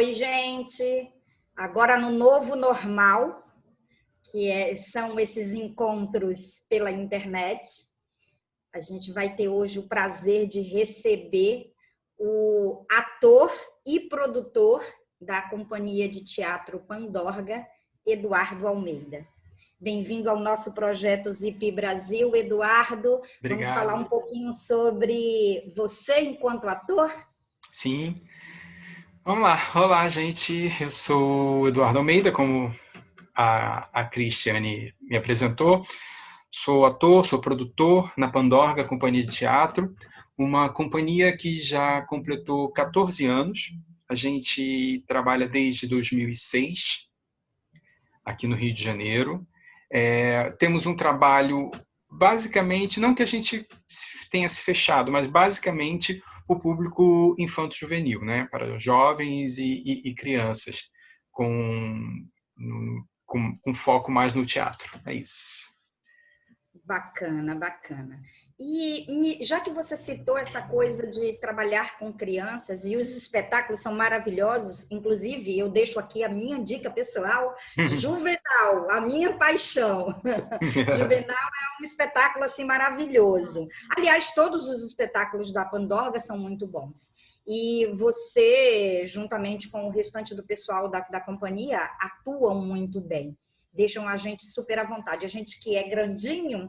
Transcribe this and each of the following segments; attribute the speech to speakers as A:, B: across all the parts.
A: Oi, gente. Agora no novo normal, são esses encontros pela internet, a gente vai ter hoje o prazer de receber o ator e produtor da companhia de teatro Pandorga, Eduardo Almeida. Bem-vindo ao nosso projeto Zip Brasil, Eduardo.
B: Obrigado.
A: Vamos falar um pouquinho sobre você enquanto ator?
B: Sim. Vamos lá. Olá, gente. Eu sou o Eduardo Almeida, como a Cristiane me apresentou. Sou ator, sou produtor na Pandorga, companhia de teatro, uma companhia que já completou 14 anos. A gente trabalha desde 2006, aqui no Rio de Janeiro. Temos um trabalho, basicamente, não que a gente tenha se fechado, mas basicamente o público infanto-juvenil, né? Para jovens e crianças, com foco mais no teatro. É isso.
A: Bacana, bacana. E já que você citou essa coisa de trabalhar com crianças e os espetáculos são maravilhosos, inclusive eu deixo aqui a minha dica pessoal, Juvenal, a minha paixão. Juvenal é um espetáculo assim maravilhoso. Aliás, todos os espetáculos da Pandorga são muito bons. E você, juntamente com o restante do pessoal da companhia, atuam muito bem. Deixam a gente super à vontade. A gente que é grandinho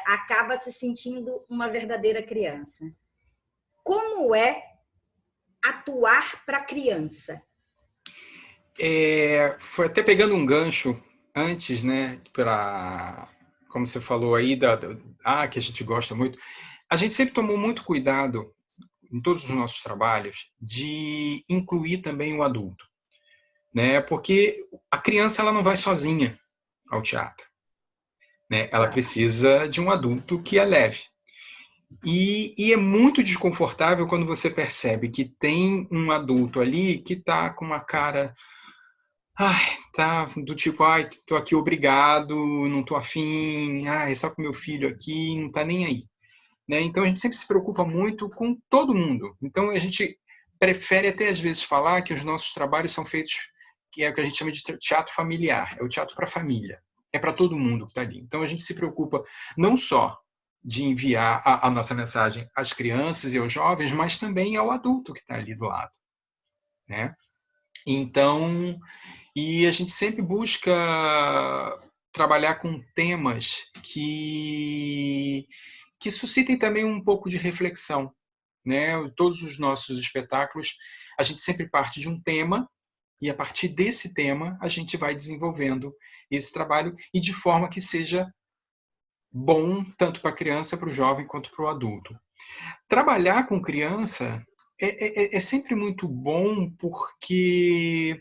A: acaba se sentindo uma verdadeira criança. Como é atuar para criança?
B: Foi até pegando um gancho antes, né? Como você falou aí, que a gente gosta muito. A gente sempre tomou muito cuidado, em todos os nossos trabalhos, de incluir também o adulto, né? Porque a criança ela não vai sozinha ao teatro, né? Ela precisa de um adulto que a leve. E é muito desconfortável quando você percebe que tem um adulto ali que está com uma cara, tá do tipo, tô aqui obrigado, não tô afim, é só com meu filho aqui, não tá nem aí, né? Então a gente sempre se preocupa muito com todo mundo. Então a gente prefere até às vezes falar que os nossos trabalhos são feitos, que é o que a gente chama de teatro familiar, é o teatro para a família, é para todo mundo que está ali. Então a gente se preocupa não só de enviar a nossa mensagem às crianças e aos jovens, mas também ao adulto que está ali do lado, né? Então, e a gente sempre busca trabalhar com temas que suscitem também um pouco de reflexão, né? Todos os nossos espetáculos, a gente sempre parte de um tema e a partir desse tema a gente vai desenvolvendo esse trabalho e de forma que seja bom tanto para a criança, para o jovem quanto para o adulto. Trabalhar com criança é sempre muito bom porque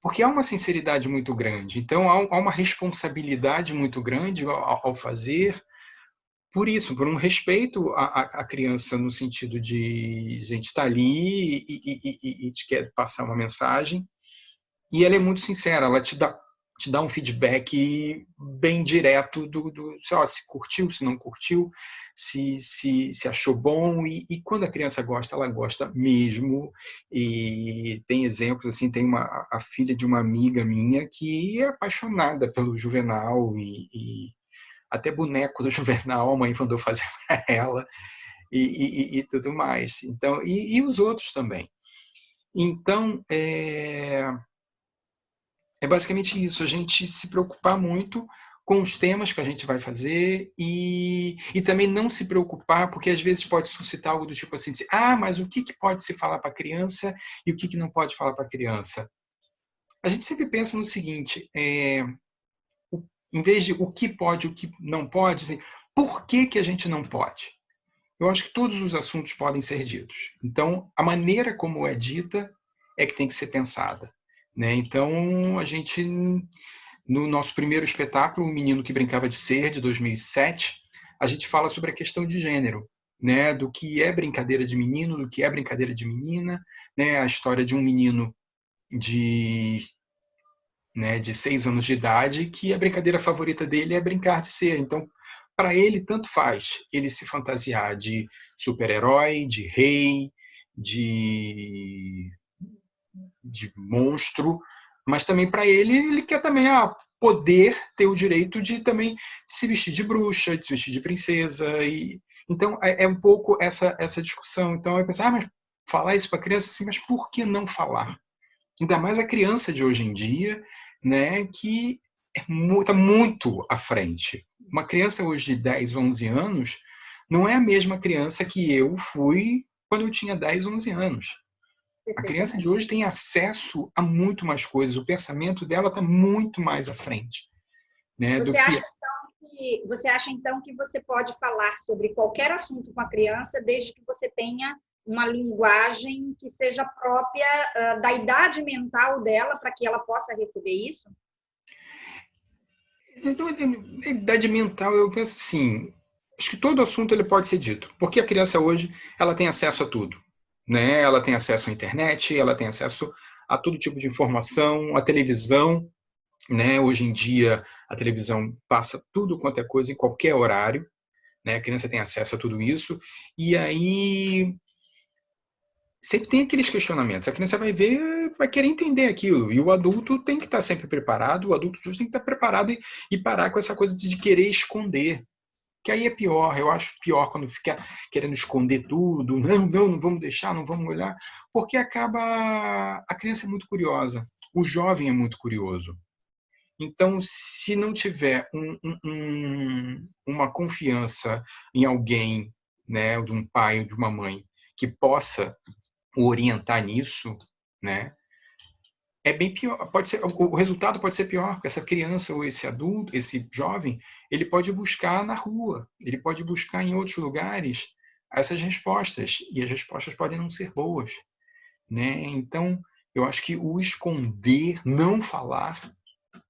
B: há uma sinceridade muito grande, então há uma responsabilidade muito grande ao fazer, por isso, por um respeito à criança no sentido de a gente está ali e te quer passar uma mensagem, e ela é muito sincera, ela te dá um feedback bem direto se curtiu, se não curtiu, se achou bom, e quando a criança gosta, ela gosta mesmo, e tem exemplos, assim, tem a filha de uma amiga minha que é apaixonada pelo Juvenal, e até boneco do Juvenal a mãe mandou fazer para ela, e tudo mais. Então, e os outros também. Então, é basicamente isso, a gente se preocupar muito com os temas que a gente vai fazer e também não se preocupar, porque às vezes pode suscitar algo do tipo assim, mas o que pode se falar para a criança e o que não pode falar para a criança? A gente sempre pensa no seguinte, em vez de o que pode e o que não pode, assim, por que a gente não pode? Eu acho que todos os assuntos podem ser ditos. Então, a maneira como é dita é que tem que ser pensada, né? Então, a gente, no nosso primeiro espetáculo, O Menino que Brincava de Ser, de 2007, a gente fala sobre a questão de gênero, né? Do que é brincadeira de menino, do que é brincadeira de menina, né? A história de um menino de 6 anos de idade, que a brincadeira favorita dele é brincar de ser. Então, para ele, tanto faz ele se fantasiar de super-herói, de rei, de monstro, mas também para ele quer também poder ter o direito de também se vestir de bruxa, de se vestir de princesa. Então, é um pouco essa discussão. Então, eu pensei, mas falar isso para a criança, assim, mas por que não falar? Ainda mais a criança de hoje em dia, né, que está muito à frente. Uma criança hoje de 10, 11 anos não é a mesma criança que eu fui quando eu tinha 10, 11 anos. A criança de hoje tem acesso a muito mais coisas, o pensamento dela está muito mais à frente, né, do que...
A: Você acha, então, que você pode falar sobre qualquer assunto com a criança, desde que você tenha uma linguagem que seja própria da idade mental dela, para que ela possa receber isso?
B: A idade mental, eu penso assim, acho que todo assunto ele pode ser dito, porque a criança hoje ela tem acesso a tudo, né? Ela tem acesso à internet, ela tem acesso a todo tipo de informação, a televisão, né? Hoje em dia a televisão passa tudo quanto é coisa em qualquer horário, né? A criança tem acesso a tudo isso e aí sempre tem aqueles questionamentos. A criança vai ver, vai querer entender aquilo. E o adulto tem que estar sempre preparado, o adulto justo tem que estar preparado e parar com essa coisa de querer esconder. Que aí é pior, eu acho pior quando fica querendo esconder tudo. Não vamos deixar, não vamos olhar. Porque acaba... A criança é muito curiosa, o jovem é muito curioso. Então, se não tiver uma confiança em alguém, né, de um pai ou de uma mãe, que possa o orientar nisso, né? É bem pior, pode ser, o resultado pode ser pior, porque essa criança ou esse adulto, esse jovem, ele pode buscar na rua, ele pode buscar em outros lugares essas respostas, e as respostas podem não ser boas, né? Então, eu acho que o esconder, não falar,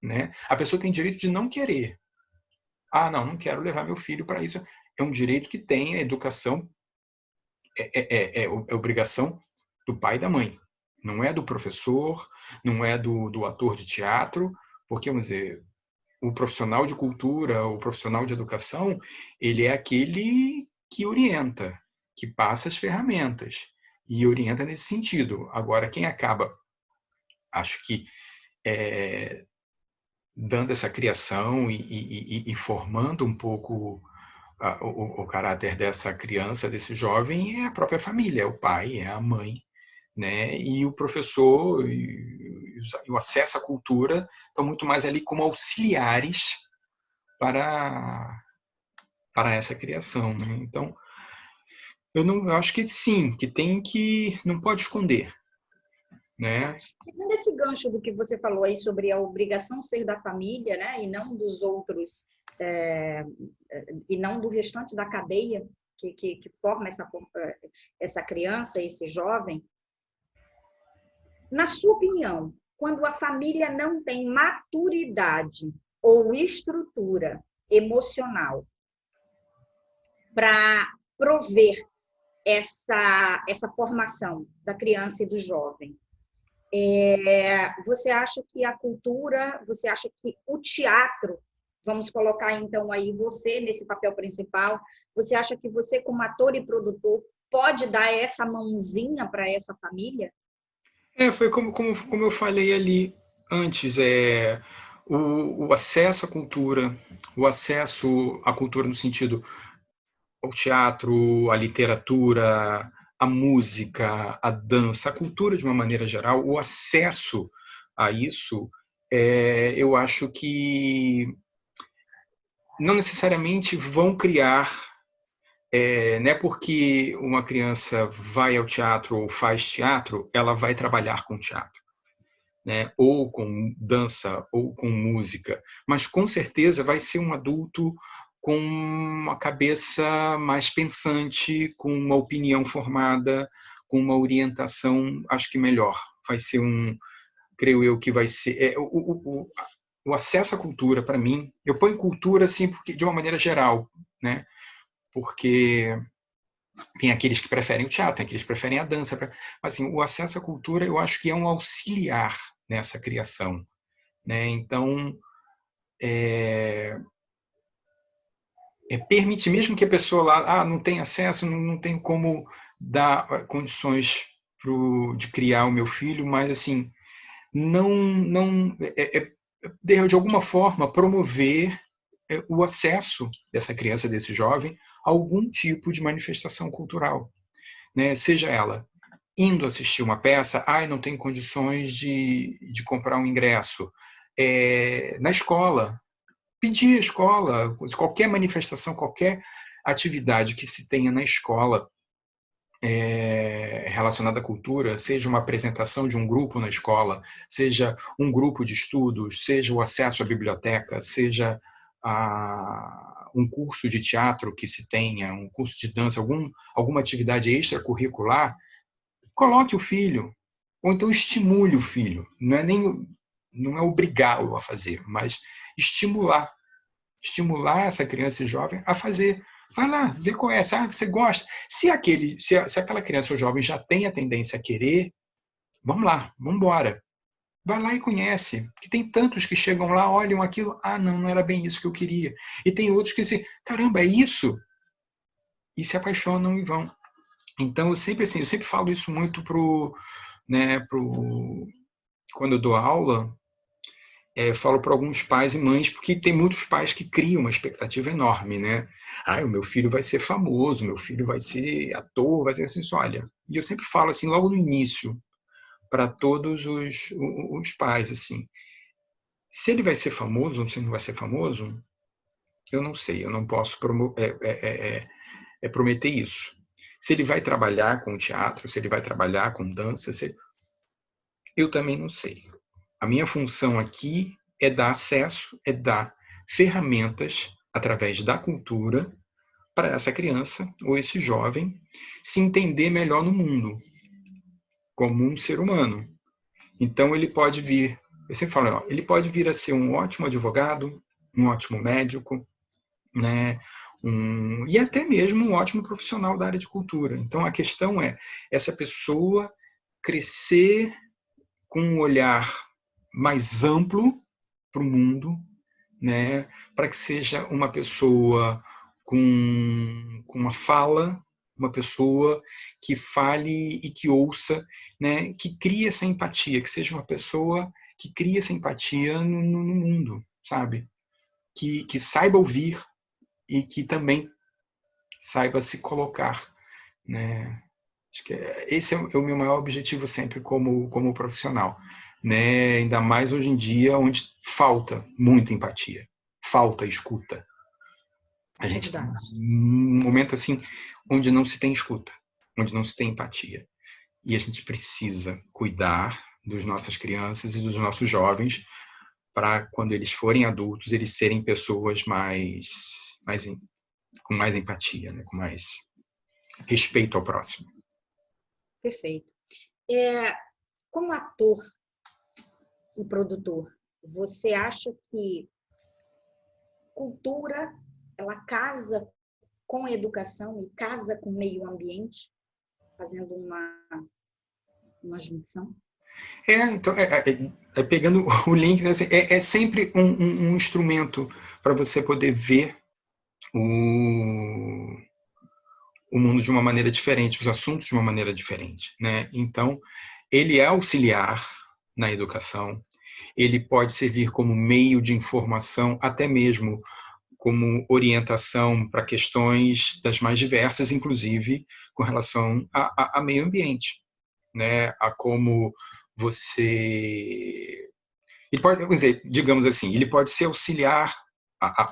B: né? A pessoa tem direito de não querer. Não quero levar meu filho para isso. É um direito que tem, a educação é obrigação do pai e da mãe. Não é do professor, não é do ator de teatro, porque, vamos dizer, o profissional de cultura, o profissional de educação, ele é aquele que orienta, que passa as ferramentas e orienta nesse sentido. Agora, quem acaba, acho que, dando essa criação e formando um pouco o caráter dessa criança, desse jovem, é a própria família, é o pai, é a mãe, né? E o professor e o acesso à cultura estão muito mais ali como auxiliares para essa criação, né? Então, eu acho que sim, não pode esconder, né?
A: Pegando esse gancho do que você falou aí sobre a obrigação ser da família, né, e não dos outros, e não do restante da cadeia que forma essa criança, esse jovem, na sua opinião, quando a família não tem maturidade ou estrutura emocional para prover essa formação da criança e do jovem, você acha que a cultura, você acha que o teatro, vamos colocar então aí você nesse papel principal, você acha que você como ator e produtor pode dar essa mãozinha para essa família?
B: Foi como eu falei ali antes, o acesso à cultura, o acesso à cultura no sentido ao teatro, à literatura, à música, à dança, à cultura de uma maneira geral, o acesso a isso, eu acho que não necessariamente vão criar, não é porque uma criança vai ao teatro ou faz teatro, ela vai trabalhar com teatro, né? Ou com dança, ou com música, mas com certeza vai ser um adulto com uma cabeça mais pensante, com uma opinião formada, com uma orientação, acho que melhor. Vai ser creio eu que vai ser... o acesso à cultura, para mim, eu ponho cultura assim, porque, de uma maneira geral, né? Porque tem aqueles que preferem o teatro, tem aqueles que preferem a dança, mas assim, o acesso à cultura eu acho que é um auxiliar nessa criação, né? Então, permite mesmo que a pessoa lá não tenha acesso, não tem como dar condições de criar o meu filho, mas assim, não de alguma forma promover o acesso dessa criança, desse jovem, a algum tipo de manifestação cultural, né? Seja ela indo assistir uma peça, não tenho condições de comprar um ingresso. Na escola, pedir à escola, qualquer manifestação, qualquer atividade que se tenha na escola relacionada à cultura, seja uma apresentação de um grupo na escola, seja um grupo de estudos, seja o acesso à biblioteca, seja um curso de teatro que se tenha, um curso de dança, alguma atividade extracurricular, coloque o filho, ou então estimule o filho. Não é obrigá-lo a fazer, mas estimular essa criança e jovem a fazer. Vai lá, vê qual é, você gosta. Se aquela criança ou jovem já tem a tendência a querer, vamos lá, vamos embora. Vai lá e conhece. Porque tem tantos que chegam lá, olham aquilo, não era bem isso que eu queria. E tem outros que dizem, caramba, é isso? E se apaixonam e vão. Então, eu sempre falo isso muito quando eu dou aula, falo para alguns pais e mães, porque tem muitos pais que criam uma expectativa enorme, né? O meu filho vai ser famoso, meu filho vai ser ator, vai ser assim, olha. E eu sempre falo assim, logo no início, para todos os pais, assim, se ele vai ser famoso ou se não vai ser famoso, eu não sei, eu não posso prometer isso. Se ele vai trabalhar com teatro, se ele vai trabalhar com dança, eu também não sei. A minha função aqui é dar acesso, é dar ferramentas através da cultura para essa criança ou esse jovem se entender melhor no mundo, como um ser humano. Então ele pode vir, eu sempre falo, ele pode vir a ser um ótimo advogado, um ótimo médico, né? E até mesmo um ótimo profissional da área de cultura. Então a questão é essa pessoa crescer com um olhar mais amplo para o mundo, né? Para que seja uma pessoa com uma fala, uma pessoa que fale e que ouça, né? Que crie essa empatia, que seja uma pessoa que crie essa empatia no mundo, sabe? Que saiba ouvir e que também saiba se colocar, né? Acho que esse é o meu maior objetivo sempre como profissional, né? Ainda mais hoje em dia, onde falta muita empatia, falta escuta. A gente está num momento assim onde não se tem escuta, onde não se tem empatia. E a gente precisa cuidar das nossas crianças e dos nossos jovens para, quando eles forem adultos, eles serem pessoas com mais empatia, né? Com mais respeito ao próximo.
A: Perfeito. Como ator e produtor, você acha que cultura ela casa com a educação e casa com o meio ambiente, fazendo uma junção?
B: Então, pegando o link, né, é sempre um instrumento para você poder ver o mundo de uma maneira diferente, os assuntos de uma maneira diferente, né? Então, ele é auxiliar na educação, ele pode servir como meio de informação, até mesmo como orientação para questões das mais diversas, inclusive com relação a meio ambiente, né? A como você... Ele pode, dizer, digamos assim, ele pode ser auxiliar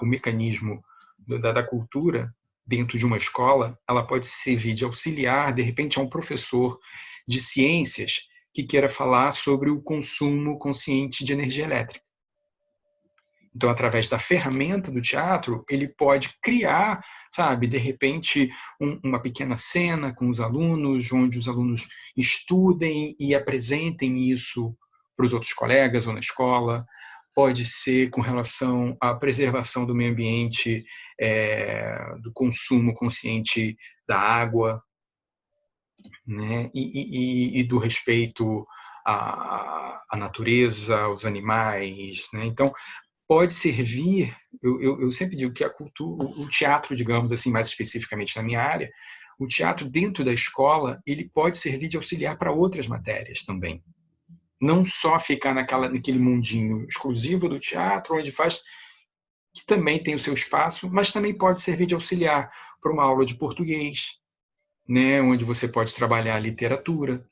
B: o mecanismo da cultura dentro de uma escola, ela pode servir de auxiliar, de repente, a um professor de ciências que queira falar sobre o consumo consciente de energia elétrica. Então, através da ferramenta do teatro, ele pode criar, sabe, de repente, uma pequena cena com os alunos, onde os alunos estudem e apresentem isso para os outros colegas ou na escola. Pode ser com relação à preservação do meio ambiente, do consumo consciente da água, né, e do respeito à natureza, aos animais, né? Então, pode servir, eu sempre digo que a cultura, o teatro, digamos assim, mais especificamente na minha área, o teatro dentro da escola, ele pode servir de auxiliar para outras matérias também. Não só ficar naquele mundinho exclusivo do teatro, onde faz, que também tem o seu espaço, mas também pode servir de auxiliar para uma aula de português, né, onde você pode trabalhar a literatura,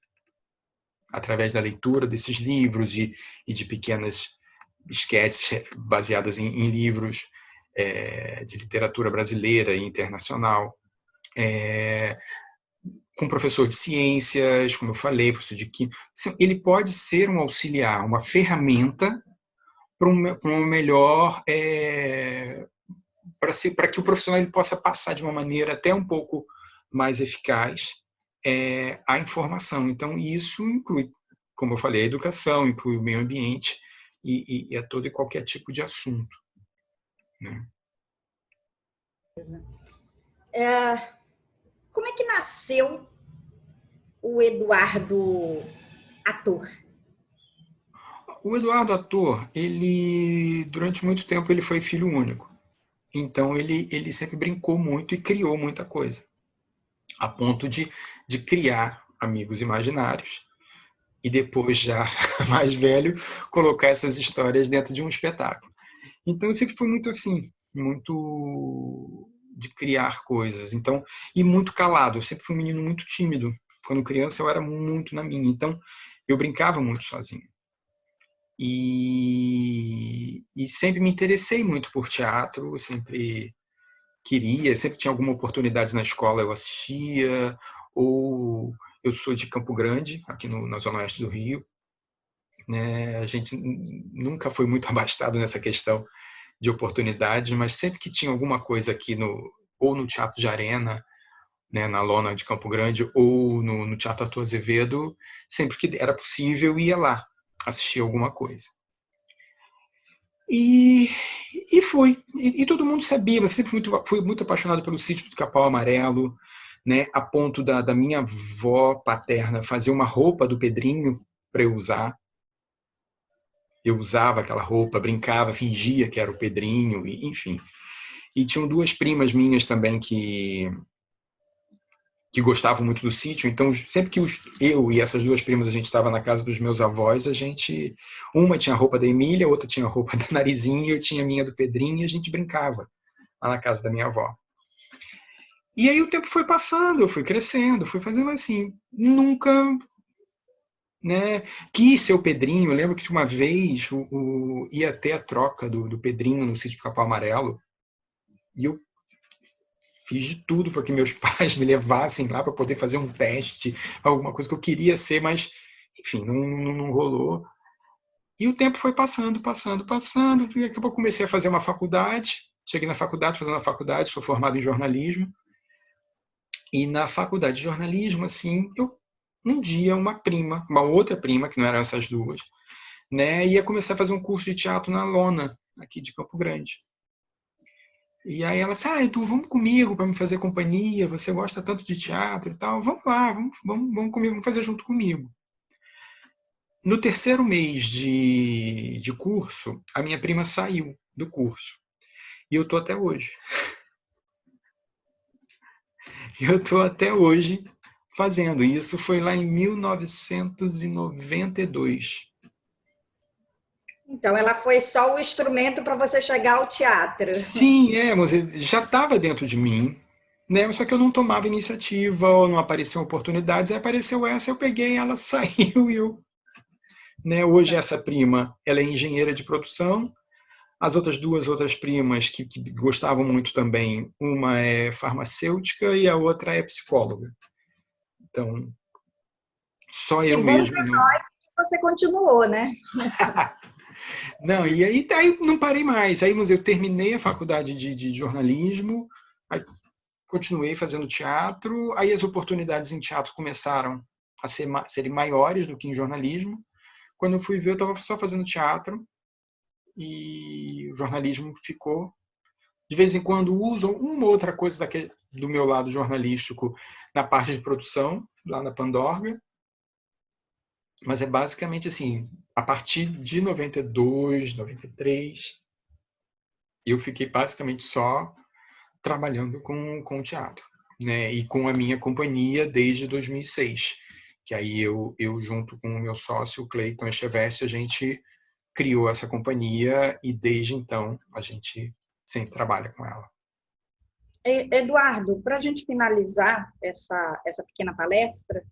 B: através da leitura desses livros e de pequenas esquetes baseadas em livros de literatura brasileira e internacional. Com professor de ciências, como eu falei, professor de química. Ele pode ser um auxiliar, uma ferramenta para um melhor, para que o profissional ele possa passar de uma maneira até um pouco mais eficaz a informação. Então, isso inclui, como eu falei, a educação, inclui o meio ambiente e a todo e qualquer tipo de assunto, né?
A: Como é que nasceu o Eduardo ator?
B: O Eduardo ator, ele durante muito tempo ele foi filho único. Então ele sempre brincou muito e criou muita coisa, a ponto de criar amigos imaginários e depois, já mais velho, colocar essas histórias dentro de um espetáculo. Então eu sempre fui muito assim, muito de criar coisas. Então, e muito calado. Eu sempre fui um menino muito tímido. Quando criança eu era muito na minha. Então eu brincava muito sozinho. E sempre me interessei muito por teatro, sempre queria, sempre tinha alguma oportunidade na escola, eu assistia, ou eu sou de Campo Grande, aqui na Zona Oeste do Rio, né? A gente nunca foi muito abastado nessa questão de oportunidades, mas sempre que tinha alguma coisa aqui ou no Teatro de Arena, né, na Lona de Campo Grande, ou no Teatro Arthur Azevedo, sempre que era possível, ia lá assistir alguma coisa. E foi. E todo mundo sabia, mas sempre fui muito apaixonado pelo Sítio do Capão Amarelo, né, a ponto da minha avó paterna fazer uma roupa do Pedrinho para eu usar. Eu usava aquela roupa, brincava, fingia que era o Pedrinho, enfim. E tinham duas primas minhas também que gostavam muito do sítio, então sempre que eu e essas duas primas a gente estava na casa dos meus avós, uma tinha a roupa da Emília, a outra tinha a roupa da Narizinha, e eu tinha a minha do Pedrinho, e a gente brincava lá na casa da minha avó. E aí o tempo foi passando, eu fui crescendo, fui fazendo assim, nunca, né, quis ser o Pedrinho. Eu lembro que uma vez ia ter a troca do Pedrinho no sítio do Capão Amarelo, e eu fiz de tudo para que meus pais me levassem lá para poder fazer um teste, alguma coisa que eu queria ser, mas, enfim, não rolou. E o tempo foi passando, passando, passando, e daqui a pouco comecei a fazer uma faculdade. Cheguei na faculdade, fazendo a faculdade, sou formado em jornalismo. E na faculdade de jornalismo, assim, um dia uma outra prima, que não eram essas duas, né, ia começar a fazer um curso de teatro na Lona, aqui de Campo Grande. E aí ela disse, Edu, vamos comigo para me fazer companhia, você gosta tanto de teatro e tal, vamos lá, vamos comigo, vamos fazer junto comigo. No terceiro mês de curso, a minha prima saiu do curso. E eu estou até hoje. Eu estou até hoje fazendo. Isso foi lá em 1992.
A: Então, ela foi só o instrumento para você chegar ao teatro.
B: Sim, mas já estava dentro de mim, né? Só que eu não tomava iniciativa, ou não apareciam oportunidades. Aí apareceu essa, eu peguei, ela saiu e eu... Né? Hoje essa prima, ela é engenheira de produção. As outras primas que gostavam muito também, uma é farmacêutica e a outra é psicóloga. Então, só
A: Que
B: eu
A: bom
B: mesmo
A: para
B: não.
A: nós que você continuou, né?
B: Não, e aí não parei mais. Aí eu terminei a faculdade de jornalismo, aí continuei fazendo teatro, aí as oportunidades em teatro começaram a serem maiores do que em jornalismo. Quando eu fui ver, eu estava só fazendo teatro e o jornalismo ficou. De vez em quando uso uma outra coisa do meu lado jornalístico na parte de produção, lá na Pandorga, mas é basicamente assim, a partir de 92, 93, eu fiquei basicamente só trabalhando com teatro. né? E com a minha companhia desde 2006, que aí eu junto com o meu sócio, o Cleiton Echeveste, a gente criou essa companhia e desde então a gente sempre trabalha com ela.
A: Eduardo, para a gente finalizar essa pequena palestra,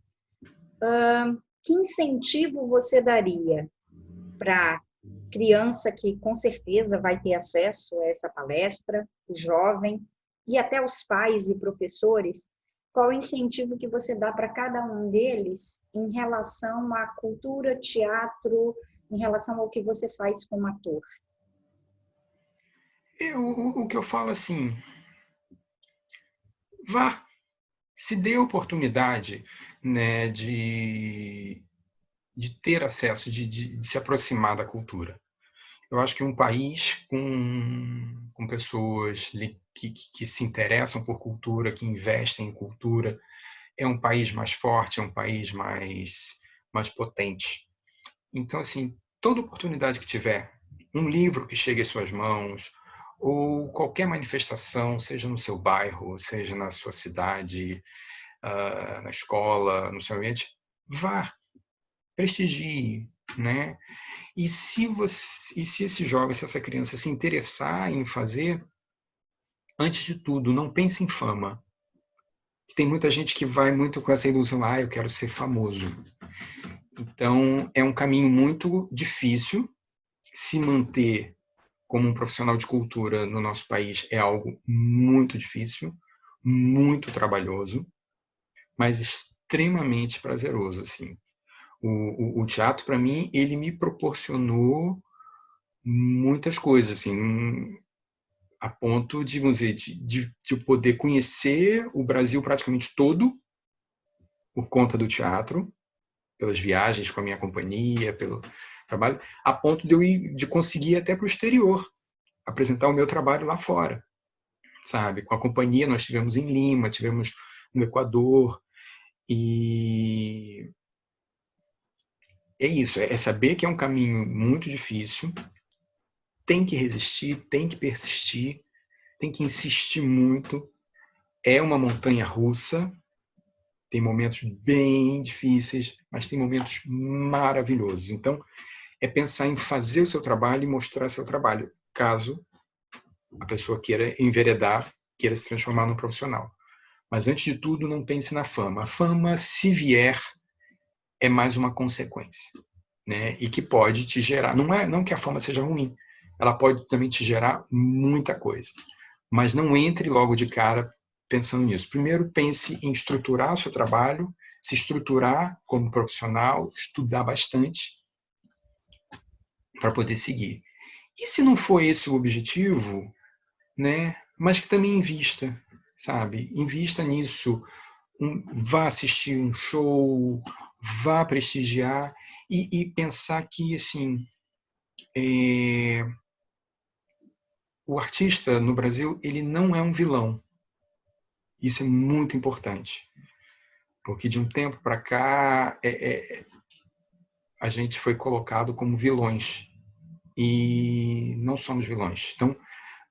A: que incentivo você daria para criança que com certeza vai ter acesso a essa palestra, o jovem, e até os pais e professores? Qual o incentivo que você dá para cada um deles em relação à cultura, teatro, em relação ao que você faz como ator?
B: O que eu falo assim, vá, se dê a oportunidade, né, de ter acesso, de se aproximar da cultura. Eu acho que um país com pessoas que se interessam por cultura, que investem em cultura, é um país mais forte, é um país mais potente. Então, assim, toda oportunidade que tiver, um livro que chegue às suas mãos, ou qualquer manifestação, seja no seu bairro, seja na sua cidade, na escola, no seu ambiente, vá, prestigie, né? E se esse jovem, se essa criança se interessar em fazer, antes de tudo, não pense em fama. Tem muita gente que vai muito com essa ilusão, eu quero ser famoso. Então, é um caminho muito difícil. Se manter como um profissional de cultura no nosso país é algo muito difícil, muito trabalhoso, mas extremamente prazeroso, assim. O teatro, para mim, ele me proporcionou muitas coisas, assim, a ponto de, vamos dizer, de poder conhecer o Brasil praticamente todo por conta do teatro, pelas viagens com a minha companhia, pelo trabalho, a ponto de conseguir ir até para o exterior, apresentar o meu trabalho lá fora, sabe? Com a companhia nós tivemos em Lima, tivemos no Equador, e é isso, é saber que é um caminho muito difícil, tem que resistir, tem que persistir, tem que insistir muito, é uma montanha russa, tem momentos bem difíceis, mas tem momentos maravilhosos. Então, é pensar em fazer o seu trabalho e mostrar seu trabalho, caso a pessoa queira enveredar, queira se transformar num profissional. Mas, antes de tudo, não pense na fama. A fama, se vier, é mais uma consequência, né? E que pode te gerar, não que a fama seja ruim, ela pode também te gerar muita coisa. Mas não entre logo de cara pensando nisso. Primeiro, pense em estruturar o seu trabalho, se estruturar como profissional, estudar bastante para poder seguir. E se não for esse o objetivo, né? Mas que também invista, sabe? Invista nisso. Vá assistir um show, vá prestigiar e pensar que, assim, o artista no Brasil, ele não é um vilão. Isso é muito importante. Porque de um tempo para cá, a gente foi colocado como vilões. E não somos vilões. Então,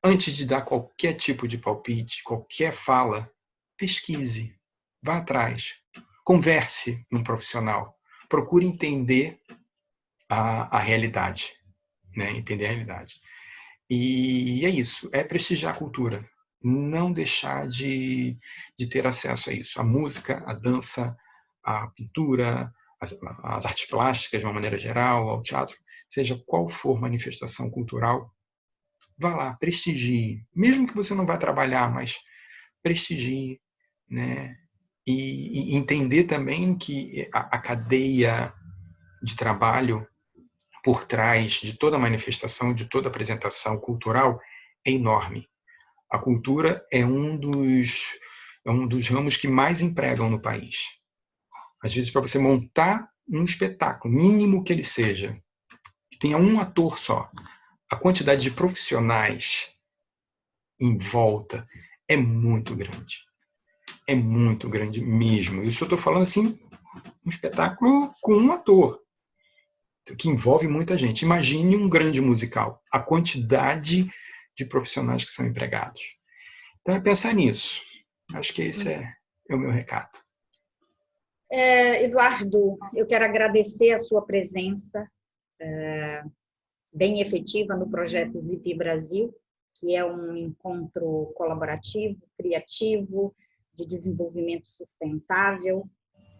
B: antes de dar qualquer tipo de palpite, qualquer fala, pesquise, vá atrás, converse com um profissional, procure entender a realidade, né? Entender a realidade. E é isso, é prestigiar a cultura, não deixar de ter acesso a isso. A música, a dança, a pintura, as artes plásticas de uma maneira geral, ao teatro, seja qual for manifestação cultural, vá lá, prestigie. Mesmo que você não vá trabalhar, mas prestigie, né? E entender também que a cadeia de trabalho por trás de toda manifestação, de toda apresentação cultural, é enorme. A cultura é um dos ramos que mais empregam no país. Às vezes, para você montar um espetáculo, mínimo que ele seja, que tenha um ator só, a quantidade de profissionais em volta é muito grande. É muito grande mesmo. Isso eu estou falando assim, um espetáculo com um ator, que envolve muita gente. Imagine um grande musical, a quantidade de profissionais que são empregados. Então, é pensar nisso. Acho que esse é o meu recado.
A: Eduardo, eu quero agradecer a sua presença bem efetiva no projeto Zip Brasil, que é um encontro colaborativo, criativo, de desenvolvimento sustentável.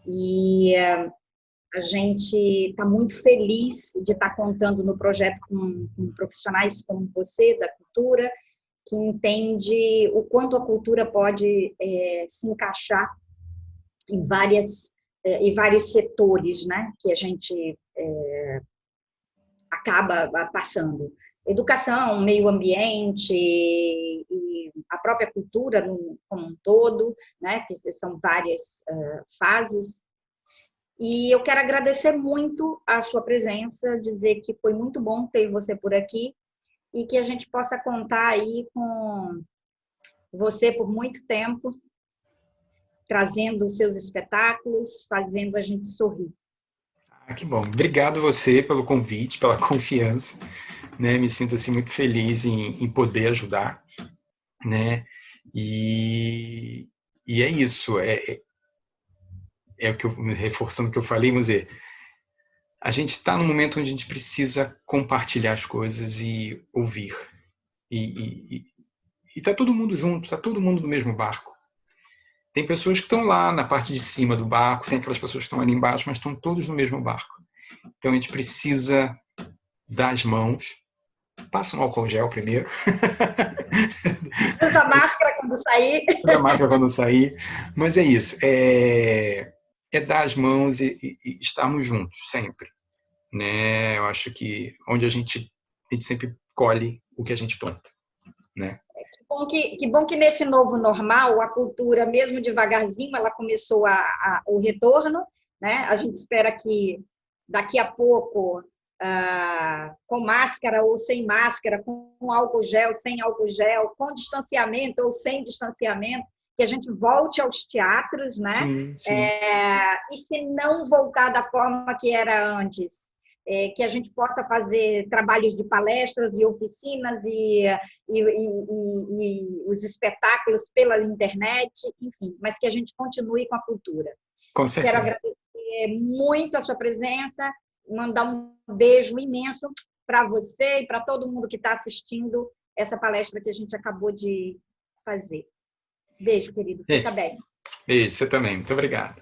A: E a gente está muito feliz de estar contando no projeto com profissionais como você, da cultura, que entende o quanto a cultura pode se encaixar em vários setores, né, que a gente acaba passando. Educação, meio ambiente e a própria cultura como um todo, né, que são várias fases. E eu quero agradecer muito a sua presença, dizer que foi muito bom ter você por aqui e que a gente possa contar aí com você por muito tempo, trazendo os seus espetáculos, fazendo a gente sorrir.
B: Que bom. Obrigado você pelo convite, pela confiança, né? Me sinto assim muito feliz em poder ajudar, né? E é isso. É o que reforçando o que eu falei, vamos dizer, a gente está num momento onde a gente precisa compartilhar as coisas e ouvir. E tá todo mundo junto, está todo mundo no mesmo barco. Tem pessoas que estão lá na parte de cima do barco, tem aquelas pessoas que estão ali embaixo, mas estão todos no mesmo barco. Então a gente precisa dar as mãos. Passa um álcool gel primeiro.
A: Usa máscara quando sair.
B: Usa máscara quando sair. Mas é isso. É dar as mãos e estarmos juntos, sempre. Né? Eu acho que onde a gente sempre colhe o que a gente planta. Né?
A: Que bom que nesse novo normal, a cultura, mesmo devagarzinho, ela começou o retorno, né? A gente espera que daqui a pouco, com máscara ou sem máscara, com álcool gel, sem álcool gel, com distanciamento ou sem distanciamento, que a gente volte aos teatros, né?
B: Sim, sim.
A: E se não voltar da forma que era antes, que a gente possa fazer trabalhos de palestras e oficinas e os espetáculos pela internet, enfim, mas que a gente continue com a cultura.
B: Com certeza.
A: Quero agradecer muito a sua presença, mandar um beijo imenso para você e para todo mundo que está assistindo essa palestra que a gente acabou de fazer. Beijo, querido. Fica bem.
B: Beijo, você também. Muito obrigado.